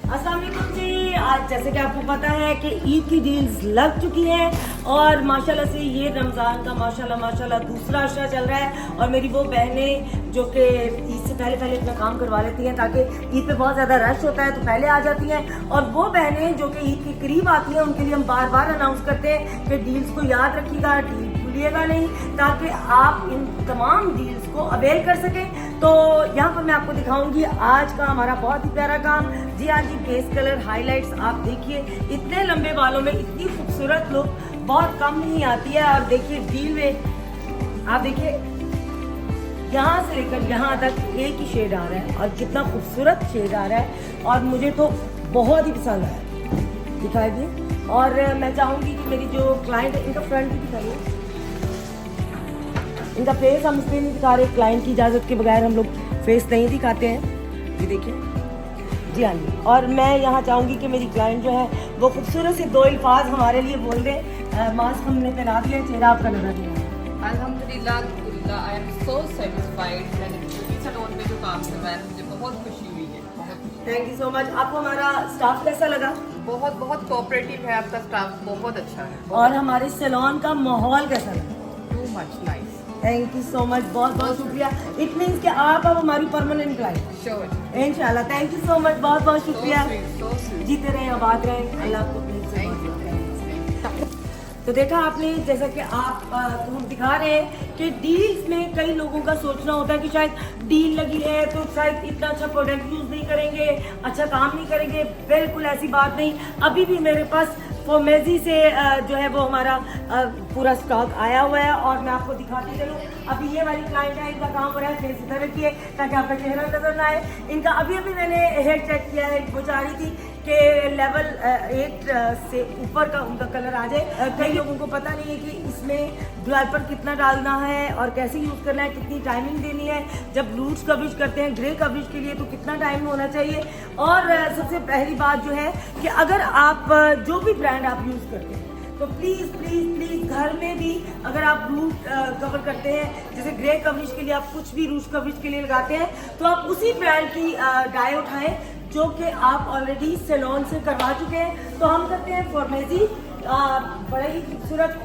अस्सलाम वालेकुम जी। आज जैसे कि आपको पता है कि ईद की डील्स लग चुकी हैं और माशाल्लाह से ये रमज़ान का माशाल्लाह दूसरा अशरा चल रहा है और मेरी वो बहनें जो कि ईद से पहले अपना काम करवा लेती हैं ताकि ईद पे बहुत ज़्यादा रश होता है तो पहले आ जाती हैं, और वो बहनें जो कि ईद के करीब आती हैं उनके लिए हम बार बार अनाउंस करते हैं कि डील्स को याद रखिएगा, डील भूलिएगा नहीं, ताकि आप इन तमाम डील्स को अवेल कर सकें। तो यहाँ पर मैं आपको दिखाऊंगी आज का हमारा बहुत ही प्यारा काम। जी हाँ जी, बेस कलर हाइलाइट्स आप देखिए, इतने लंबे बालों में इतनी खूबसूरत लुक बहुत कम नहीं आती है। और देखिए डील में आप देखिए यहाँ से लेकर यहाँ तक एक ही शेड आ रहा है और कितना खूबसूरत शेड आ रहा है और मुझे तो बहुत ही पसंद आया। दिखाई दिए। और मैं चाहूँगी कि मेरी जो क्लाइंट है इनका फ्रंट भी दिखाइए, इनका फेस हम इसलिए नहीं दिखा रहे, क्लाइंट की इजाज़त के बगैर हम लोग फेस नहीं दिखाते हैं। ये देखिए जी हाँ जी। और मैं यहाँ चाहूँगी कि मेरी क्लाइंट जो है वो खूबसूरत से दो अल्फाज हमारे लिए बोल दें। मास्क हमने पहना दिया, चेहरा आपका नजर नहीं आया। अल्हम्दुलिल्लाह आई एम सो सेटिस्फाइड। मैंने ब्यूटी सैलून में जो काम करवाया है मुझे बहुत खुशी हुई है, बहुत खुशी। Thank you so much. आपको हमारा स्टाफ कैसा लगा? बहुत बहुत कोऑपरेटिव है आपका स्टाफ, बहुत अच्छा है। और हमारे सैलून का माहौल कैसा लगा? Too much nice. Thank you so much, बहुत बहुत शुक्रिया। इट मीन्स कि आप अब हमारी परमानेंट क्लाइंट श्योर इंशाल्लाह। थैंक यू सो मच, बहुत बहुत शुक्रिया। So sweet. जीते रहें, आबाद रहें, अल्लाह आपको अपने हिस्से में रखे। तो देखा आपने, जैसा कि आप को हम दिखा रहे हैं कि डील्स में कई लोगों का सोचना होता है कि शायद डील लगी है तो शायद इतना अच्छा प्रोडक्ट यूज़ नहीं करेंगे, अच्छा काम नहीं करेंगे। बिल्कुल ऐसी बात नहीं। अभी भी मेरे पास फोमेजी से जो है वो हमारा पूरा स्टॉक आया हुआ है और मैं आपको दिखाती चलूँ। अभी ये वाली क्लाइंट है, इनका काम हो रहा है फेस इधर रखिए ताकि आपका चेहरा नजर ना आए। इनका अभी मैंने हेयर चेक किया है, वो चाह रही थी कि लेवल 8 से ऊपर का उनका कलर आ जाए। कई लोगों को पता नहीं है कि इसमें ग्लाइपर कितना डालना है और कैसे यूज़ करना है, कितनी टाइमिंग देनी है। जब रूट्स कवरेज करते हैं ग्रे कवरेज के लिए तो कितना टाइम होना चाहिए। और सबसे पहली बात जो है कि अगर आप जो भी ब्रांड आप यूज़ करते हैं तो प्लीज़ प्लीज़ प्लीज़ घर में भी अगर आप रूट कवर करते हैं, जैसे ग्रे कवरेज के लिए आप कुछ भी रूट कवरेज के लिए लगाते हैं तो आप उसी ब्रांड की डाई उठाएं जो कि आप ऑलरेडी सैलून से करवा चुके हैं। तो हम करते हैं फॉर्मेजी, बड़ा ही खूबसूरत।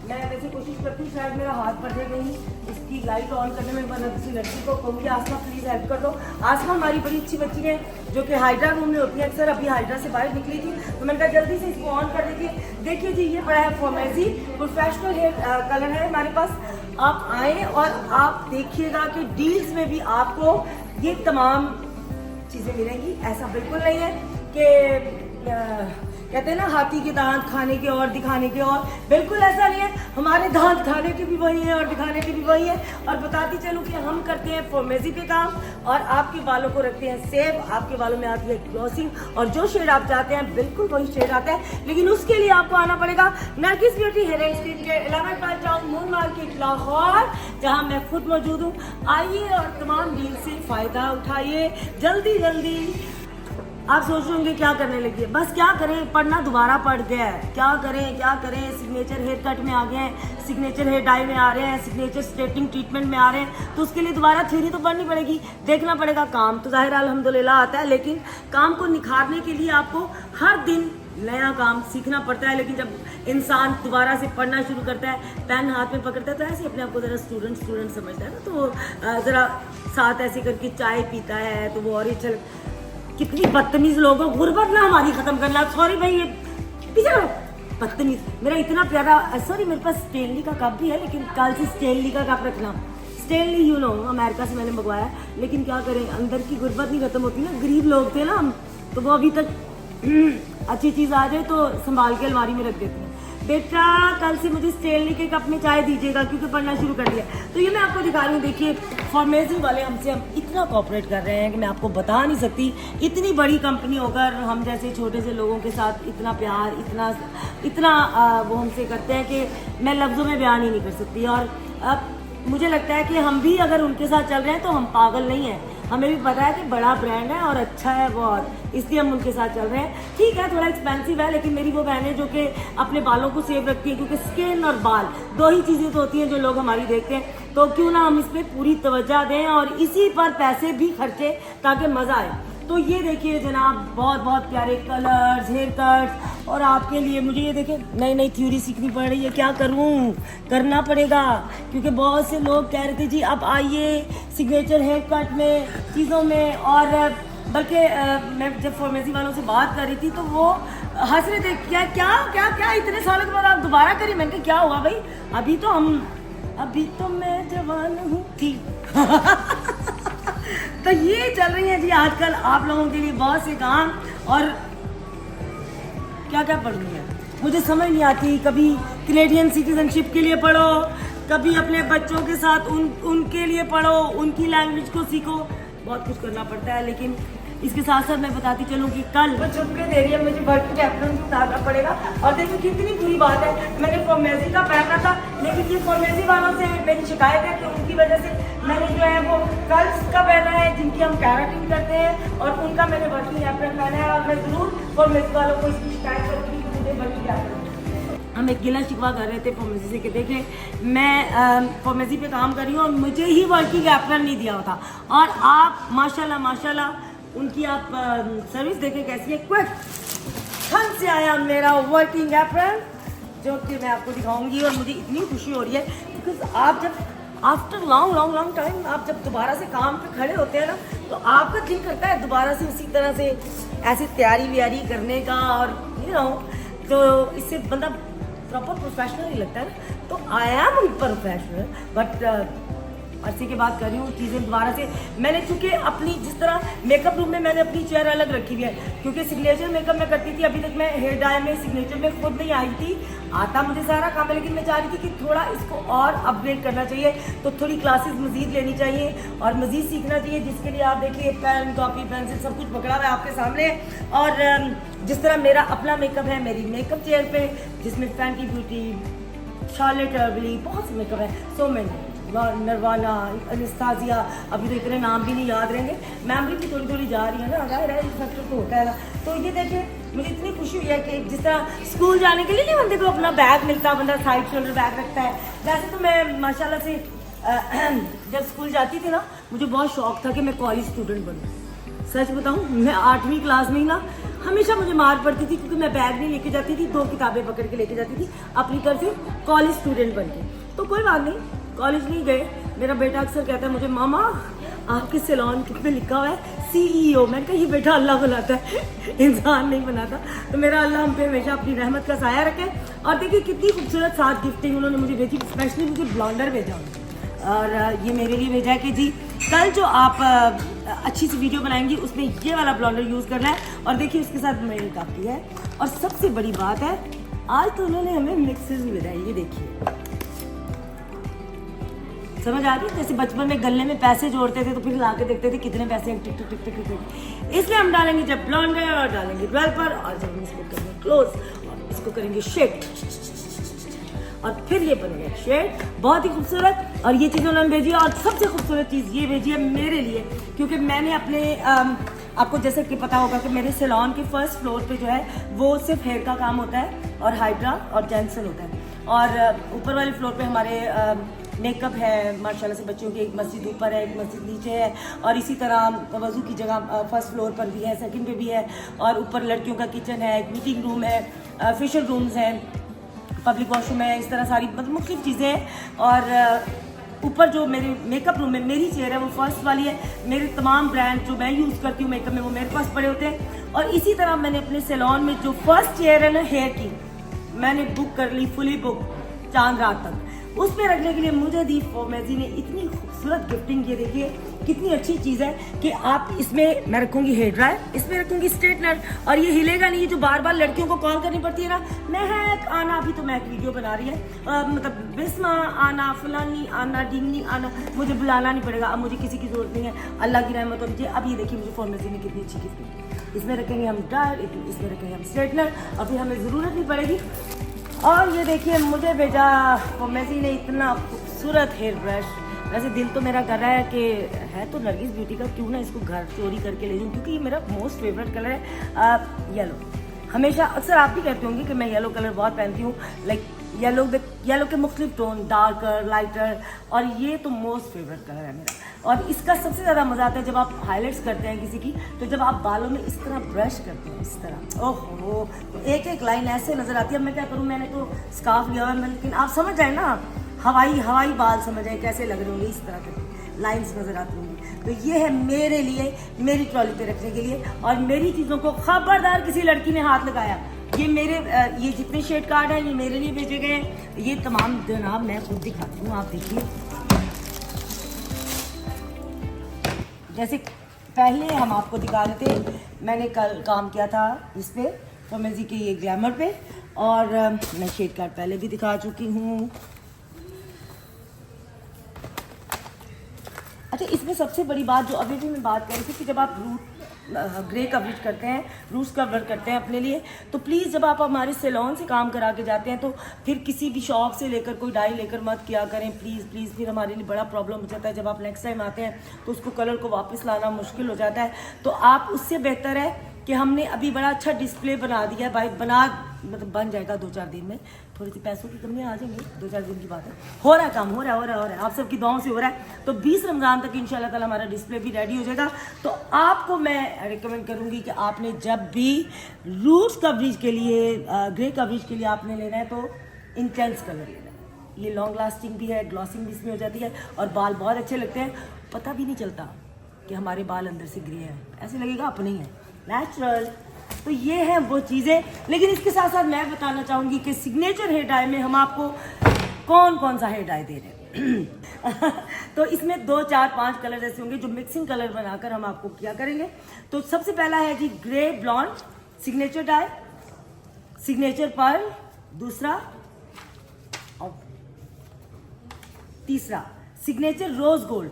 मैं वैसे कोशिश करती हूँ शायद मेरा हाथ बढ़ जाए कहीं इसकी लाइट ऑन करने में, वरना किसी लड़की को कहूँगी आसमा प्लीज़ हेल्प कर दो। आसमा हमारी बड़ी अच्छी बच्ची है जो कि हाइड्रा रूम में होती है अक्सर, अभी हाइड्रा से बाहर निकली थी तो मैंने कहा जल्दी से इसको ऑन कर दीजिए। देखिए जी, ये बड़ा है फॉर्मेजी प्रोफेशनल हेयर कलर है हमारे पास। आप आए और आप देखिएगा कि डील्स में भी आपको ये तमाम चीज़ें मिलेंगी। ऐसा बिल्कुल नहीं है कि कहते हैं ना हाथी के दांत खाने के और दिखाने के और, बिल्कुल ऐसा नहीं है। हमारे दांत खाने के भी वही है और दिखाने के भी वही है। और बताती चलूँ कि हम करते हैं फॉर्मेजी पे काम और आपके बालों को रखते हैं सेव, आपके बालों में आती है ग्लॉसिंग और जो शेड आप चाहते हैं बिल्कुल वही शेड आता है। लेकिन उसके लिए आपको आना पड़ेगा Nargis beauty hair and skin care, 11 by town moon market Lahore, जहाँ मैं खुद मौजूद हूँ। आइए और तमाम डील से फ़ायदा उठाइए जल्दी जल्दी। आप सोच रहे होंगे क्या करने लगी है, बस क्या करें, पढ़ना दोबारा पड़ गया है, क्या करें। सिग्नेचर हेयर कट में आ गए हैं, सिग्नेचर हेयर डाई में आ रहे हैं, सिग्नेचर स्ट्रेटनिंग ट्रीटमेट में आ रहे हैं, तो उसके लिए दोबारा थ्योरी तो पढ़नी पड़ेगी, देखना पड़ेगा। काम तो जाहिर अल्हम्दुलिल्लाह आता है, लेकिन काम को निखारने के लिए आपको हर दिन नया काम सीखना पड़ता है। लेकिन जब इंसान दोबारा से पढ़ना शुरू करता है, पेन हाथ में पकड़ता है, तो ऐसे अपने आप को ज़रा स्टूडेंट समझता है ना, तो ज़रा साथ ऐसे करके चाय पीता है तो वो और ही अच्छा। कितनी बदतमीज लोग हो, गुर्बत ना हमारी खत्म करना। सॉरी भाई, ये पीछे बदतमीज। मेरा इतना प्यारा, सॉरी मेरे पास स्टेनली का कप भी है, लेकिन कल से स्टेनली का कप रखना। स्टेनली यू नो अमेरिका से मैंने मंगवाया, लेकिन क्या करें, अंदर की गुर्बत नहीं खत्म होती ना। गरीब लोग थे ना हम, तो वो अभी तक अच्छी चीज़ आ जाए तो संभाल के अलमारी में रख देते हैं। बेटा कल से मुझे स्टेनली के कप में चाय दीजिएगा क्योंकि पढ़ना शुरू कर दिया। तो ये मैं आपको दिखा रही हूँ। देखिए फॉर्मेजी वाले हमसे हम इतना कोऑपरेट कर रहे हैं कि मैं आपको बता नहीं सकती। इतनी बड़ी कंपनी होकर हम जैसे छोटे से लोगों के साथ इतना प्यार, इतना वो हमसे करते हैं कि मैं लफ्ज़ों में बयान ही नहीं कर सकती। और अब मुझे लगता है कि हम भी अगर उनके साथ चल रहे हैं तो हम पागल नहीं हैं। हमें भी पता है कि बड़ा ब्रांड है और अच्छा है बहुत, इसलिए हम उनके साथ चल रहे हैं। ठीक है थोड़ा एक्सपेंसिव है, लेकिन मेरी वो बहनें जो कि अपने बालों को सेव रखती हैं, क्योंकि स्किन और बाल दो ही चीज़ें तो होती हैं जो लोग हमारी देखते हैं, तो क्यों ना हम इस पर पूरी तवज्जो दें और इसी पर पैसे भी खर्चे ताकि मज़ा आए। तो ये देखिए जनाब, बहुत बहुत प्यारे कलर्स, हेयर कट्स। और आपके लिए मुझे ये देखिए नई नई थ्योरी सीखनी पड़ रही है। क्या करूं, करना पड़ेगा, क्योंकि बहुत से लोग कह रहे थे जी आप आइए सिग्नेचर हेयर कट में, चीज़ों में। और बल्कि मैं जब फार्मेसी वालों से बात कर रही थी तो वो हंस रहे थे, क्या क्या क्या क्या इतने सालों के बाद आप दोबारा करिए। मैंने कहा क्या हुआ भाई, अभी तो मैं जवान हूँ थी। तो ये चल रही है जी आजकल आप लोगों के लिए बहुत से काम। और क्या क्या पढ़नी है मुझे समझ नहीं आती। कभी कैनेडियन सिटीजनशिप के लिए पढ़ो, कभी अपने बच्चों के साथ उनके लिए पढ़ो, उनकी लैंग्वेज को सीखो, बहुत कुछ करना पड़ता है। लेकिन इसके साथ साथ मैं बताती चलूँ कि कल वो चुप के दे रही है, मुझे वर्किंग कैपिटल उतारना पड़ेगा। और देखिए कितनी बुरी बात है, मैंने फार्मेसी का पहना था, लेकिन ये फार्मेसी वालों से मेरी शिकायत है कि उनकी वजह से मैंने जो है वो गर्ल्स का पहना है जिनकी हम कैरेटिन करते हैं, और उनका मैंने वर्किंग कैपिटल पहना है। और मैं ज़रूर फार्मेसी वालों को इसकी शिकायत करूँगी कि मुझे वर्किंग कैपिटल। हम एक गिला शिकवा कर रहे थे फार्मेसी से कि देखें मैं फार्मेसी पे काम कर रही हूँ और मुझे ही वर्किंग कैपिटल नहीं दिया होता। और आप माशाल्लाह माशाल्लाह उनकी आप सर्विस देखें कैसी है। क्विक ठंड से आया मेरा वर्किंग कैपिटल, जो कि मैं आपको दिखाऊंगी। और मुझे इतनी खुशी हो रही है बिकॉज आप जब आफ्टर लॉन्ग टाइम आप जब दोबारा से काम पे खड़े होते हैं ना, तो आपका दिल करता है दोबारा से उसी तरह से ऐसी तैयारी व्यारी करने का। और तो इससे बंदा प्रॉपर प्रोफेशनल ही लगता है ना। तो आई एम प्रोफेशनल, बट अर्से के बाद कर रही हूँ चीज़ें दोबारा से। मैंने चूँकि अपनी जिस तरह मेकअप रूम में मैंने अपनी चेयर अलग रखी हुई है, क्योंकि सिग्नेचर मेकअप मैं करती थी। अभी तक मैं हेयर डाई में सिग्नेचर में खुद नहीं आई थी, आता मुझे सारा काम है, लेकिन मैं चाह रही थी कि थोड़ा इसको और अपग्रेड करना चाहिए। तो थोड़ी क्लासेस मज़ीद लेनी चाहिए और मज़ीद सीखना चाहिए, जिसके लिए आप देखिए पेन कॉपी पेंसिल सब कुछ पकड़ा हुआ है आपके सामने। और जिस तरह मेरा अपना मेकअप है मेरी मेकअप चेयर पे, जिसमें फैंटी ब्यूटी, शार्लेट टर्बली, बहुत से मेकअप है, सो मैनी, नरवाना, एनेस्थेसिया, अभी तो इतने नाम भी नहीं याद रहेंगे। मेमोरी भी थोड़ी थोड़ी जा रही है ना, जाहिर है इस फैक्टर तो होता है ना। तो ये देखिए मुझे इतनी खुशी हुई है कि जिस तरह स्कूल जाने के लिए नहीं बंदे को अपना बैग मिलता, बंदा साइड शोल्डर बैग रखता है, वैसे तो मैं माशाल्लाह से जब स्कूल जाती थी ना, मुझे बहुत शौक था कि मैं कॉलेज स्टूडेंट बनूँ। सच बताऊँ, मैं 8वीं क्लास में ही ना हमेशा मुझे मार पड़ती थी, क्योंकि मैं बैग नहीं लेके जाती थी, 2 किताबें पकड़ के लेके जाती थी अपनी तरफ से कॉलेज स्टूडेंट बन के। तो कोई बात नहीं, कॉलेज नहीं गए। मेरा बेटा अक्सर कहता है मुझे, मामा आपके सैलून पे लिखा हुआ है CEO। मैंने कहा ये बेटा अल्लाह बनाता है, इंसान नहीं बनाता। तो मेरा अल्लाह हम पे हमेशा अपनी रहमत का साया रखे। और देखिए कितनी खूबसूरत साथ गिफ्टिंग उन्होंने मुझे भेजी, स्पेशली मुझे ब्लॉन्डर भेजा और ये मेरे लिए भेजा है कि जी कल जो आप अच्छी सी वीडियो बनाएंगी उसमें ये वाला ब्लॉन्डर यूज़ करना है। और देखिए उसके साथ मेरी काफ़ी है। और सबसे बड़ी बात है, आज तो उन्होंने हमें मिक्सेस भी बताई। ये देखिए समझ आ रही है, जैसे बचपन में गले में पैसे जोड़ते थे तो फिर ला के देखते थे कितने पैसे हैं, टिक टिक टिक टिक टिक। इसलिए हम डालेंगे जब ब्लॉन्डर और डालेंगे डेवलपर, और जब हम इसको करेंगे क्लोज और इसको करेंगे शेड, और फिर ये बनेगा शेड बहुत ही खूबसूरत। और ये चीज़ उन्होंने भेजी है। और सबसे खूबसूरत चीज़ ये भेजी है मेरे लिए, क्योंकि मैंने अपने आपको जैसे कि पता होगा कि मेरे सैलून के फर्स्ट फ्लोर पे जो है वो सिर्फ हेयर का काम होता है और हाइड्रा और जेंसन होता है। और ऊपर वाले फ्लोर पे हमारे मेकअप है माशाल्लाह से बच्चों की, एक मस्जिद ऊपर है, एक मस्जिद नीचे है। और इसी तरह वज़ू की जगह फर्स्ट फ्लोर पर भी है, सेकंड पे भी है। और ऊपर लड़कियों का किचन है, एक मीटिंग रूम है, फेशियल रूम्स हैं, पब्लिक वॉशरूम है, इस तरह सारी मतलब मुख्तलिफ चीज़ें हैं। और ऊपर जो मेरे मेकअप रूम में मेरी चेयर है वो फर्स्ट वाली है। मेरे तमाम ब्रांड जो मैं यूज़ करती हूँ मेकअप में वो मेरे पास पड़े होते हैं। और इसी तरह मैंने अपने सैलून में जो फर्स्ट चेयर है ना हेयर की, मैंने बुक कर ली, फुली बुक, चांद रात तक। उसमें रखने के लिए मुझे दी फार्मेसी ने इतनी खूबसूरत गिफ्टिंग। ये देखिए कितनी अच्छी चीज़ है कि आप इसमें मैं रखूँगी हेयर ड्रायर, इसमें रखूँगी स्ट्रेटनर, और ये हिलेगा नहीं। जो बार बार लड़कियों को कॉल करनी पड़ती है ना, महक आना, अभी तो महक वीडियो बना रही है, मतलब बिस्मा आना, फलानी आना, डिंगनी आना, मुझे बुलाना नहीं पड़ेगा। अब मुझे किसी की जरूरत नहीं है, अल्लाह की रहमत हो मुझे। अब ये देखिए मुझे फार्मेसी ने कितनी अच्छी गिफ्ट दी। इसमें रखेंगे हम ड्रायर, इसमें रखेंगे हम स्ट्रेटनर, और फिर हमें ज़रूरत नहीं पड़ेगी। और ये देखिए मुझे भेजा फार्मेसी ने इतना खूबसूरत हेयर ब्रश। वैसे दिल तो मेरा कर रहा है कि है तो नरगिस ब्यूटी का, क्यों ना इसको घर चोरी करके ले जाऊँ, क्योंकि ये मेरा मोस्ट फेवरेट कलर है येलो। हमेशा अक्सर आप भी कहते होंगे कि मैं येलो कलर बहुत पहनती हूँ, लाइक येलो के मुख्तलिफ टोन, डार्कर, लाइटर, और ये तो मोस्ट फेवरेट कलर है मेरा। और इसका सबसे ज़्यादा मज़ा आता है जब आप हाईलाइट्स करते हैं किसी की, तो जब आप बालों में इस तरह ब्रश करते हैं, इस तरह, ओहो, तो एक एक लाइन ऐसे नज़र आती है। अब मैं क्या करूँ, मैंने तो स्कार्फ लिया हुआ है, लेकिन आप समझ जाए ना, हवाई बाल समझ आए कैसे लग रहे होंगे, इस तरह के लाइन्स नज़र आती होंगी। तो ये है मेरे लिए, मेरी ट्रॉली पे रखने के लिए। और मेरी चीज़ों को खबरदार किसी लड़की ने हाथ लगाया, ये मेरे ये जितने शेड कार्ड हैं ये मेरे लिए भेजे गए हैं। ये तमाम जनाब मैं खुद दिखाती हूँ, आप देखिए। जैसे पहले हम आपको दिखा रहे थे, मैंने कल काम किया था इस पे फॉर्मेसी के ये ग्लैमर पे, और मैं शेड कार्ड पहले भी दिखा चुकी हूँ। अच्छा, इसमें सबसे बड़ी बात जो अभी भी मैं बात कर रही थी कि जब आप ग्रे कवरेज करते हैं, रूट्स कवर करते हैं अपने लिए, तो प्लीज़ जब आप हमारे सैलून से काम करा के जाते हैं तो फिर किसी भी शॉप से लेकर कोई डाई लेकर मत किया करें, प्लीज़। फिर हमारे लिए बड़ा प्रॉब्लम हो जाता है। जब आप नेक्स्ट टाइम आते हैं तो उसको कलर को वापस लाना मुश्किल हो जाता है। तो आप उससे बेहतर है कि हमने अभी बड़ा अच्छा डिस्प्ले बना दिया है भाई, मतलब बन जाएगा 2-4 दिन में। थोड़ी सी पैसों की कमी आ जाएंगी, 2-4 दिन की बात है। हो रहा है काम, हो रहा है, आप सबकी दुआओं से हो रहा है। तो 20 रमज़ान तक इंशाल्लाह ताला हमारा डिस्प्ले भी रेडी हो जाएगा। तो आपको मैं रिकमेंड करूँगी कि आपने जब भी रूट्स कवरेज के लिए, ग्रे कवरेज के लिए आपने लेना है तो इंटेंस कलर लेना है। ये लॉन्ग लास्टिंग भी है, ग्लॉसिंग भी इसमें हो जाती है, और बाल बहुत अच्छे लगते हैं। पता भी नहीं चलता कि हमारे बाल अंदर से ग्रे हैं, ऐसे लगेगा अपने ही है, नेचुरल। तो ये है वो चीज़ें। लेकिन इसके साथ साथ मैं बताना चाहूँगी कि सिग्नेचर हेयर डाई में हम आपको कौन सा हेयर डाई दे रहे हैं। तो इसमें 2, 4, 5 कलर ऐसे होंगे जो मिक्सिंग कलर बनाकर हम आपको क्या करेंगे। तो सबसे पहला है जी grey blonde signature dye, signature pearl दूसरा, और तीसरा सिग्नेचर रोज गोल्ड,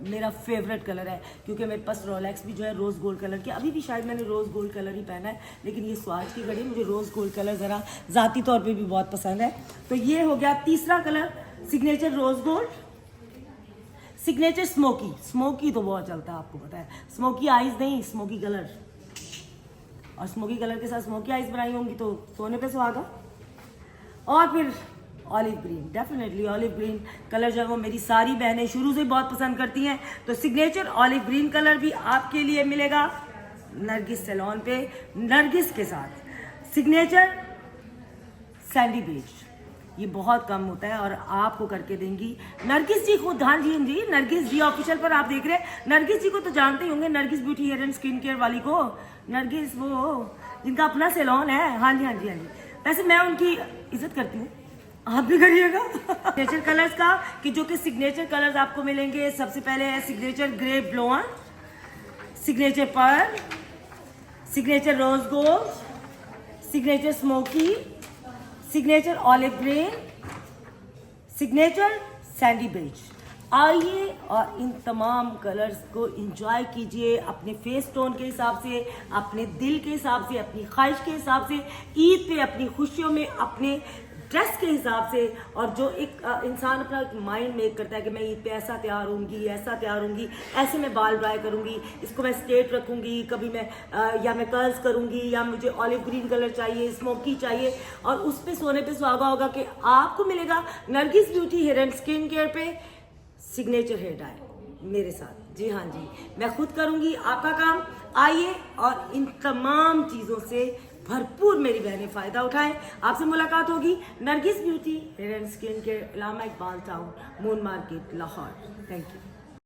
मेरा फेवरेट कलर है क्योंकि मेरे पास रोलेक्स भी जो है रोज़ गोल्ड कलर की, अभी भी शायद मैंने रोज़ गोल्ड कलर ही पहना है, लेकिन ये स्वाज की घड़ी, मुझे रोज़ गोल्ड कलर ज़रा ज़ाती तौर पे भी बहुत पसंद है। तो ये हो गया तीसरा colour, signature rose gold. Signature smoky तो बहुत चलता है, आपको पता है, स्मोकी आइज़ नहीं, स्मोकी कलर, और स्मोकी कलर के साथ स्मोकी आइज़ बनाई होंगी तो सोने पे सुहागा। और फिर olive green, definitely olive green colour जो है वो मेरी सारी बहनें शुरू से बहुत पसंद करती हैं। तो सिग्नेचर ऑलिव ग्रीन कलर भी आपके लिए मिलेगा नरगिस सैलून पे, नरगिस के साथ सिग्नेचर सैंडी बेज, ये बहुत कम होता है और आपको करके देंगी नरगिस जी खुद। हाँ जी, नरगिस जी ऑफिशियल पर आप देख रहे हैं। नरगिस जी को तो जानते ही होंगे, Nargis beauty hair and skin care वाली को, नरगिस वो जिनका अपना सैलून है। हाँ जी। वैसे मैं उनकी इज्जत करती हूँ, आप भी करिएगा। सिग्नेचर कलर्स का कि जो कि सिग्नेचर कलर्स आपको मिलेंगे, सबसे पहले है signature grey blonde, signature pearl, signature rose gold, signature smoky, signature olive green, signature sandy beige. आइए और इन तमाम कलर्स को एंजॉय कीजिए अपने फेस टोन के हिसाब से, अपने दिल के हिसाब से, अपनी ख्वाहिश के हिसाब से, ईद पे अपनी खुशियों में अपने ड्रेस के हिसाब से। और जो एक इंसान अपना माइंड मेक करता है कि मैं ईद पे ऐसा तैयार होंगी, ऐसे मैं बाल ड्राई करूंगी, इसको मैं स्ट्रेट रखूंगी, कभी मैं या मैं कर्ल्स करूंगी, या मुझे ऑलिव ग्रीन कलर चाहिए, स्मोकी चाहिए, और उस पे सोने पे सुहागा होगा कि आपको मिलेगा Nargis beauty hair and skin care पे सिग्नेचर हेयर डाई मेरे साथ। जी हाँ जी, मैं खुद करूंगी आपका काम। आइए और इन तमाम चीज़ों से भरपूर मेरी बहनें फ़ायदा उठाएं। आपसे मुलाकात होगी Nargis beauty hair and skin care, Allama Iqbal town, moon market, Lahore. Thank you.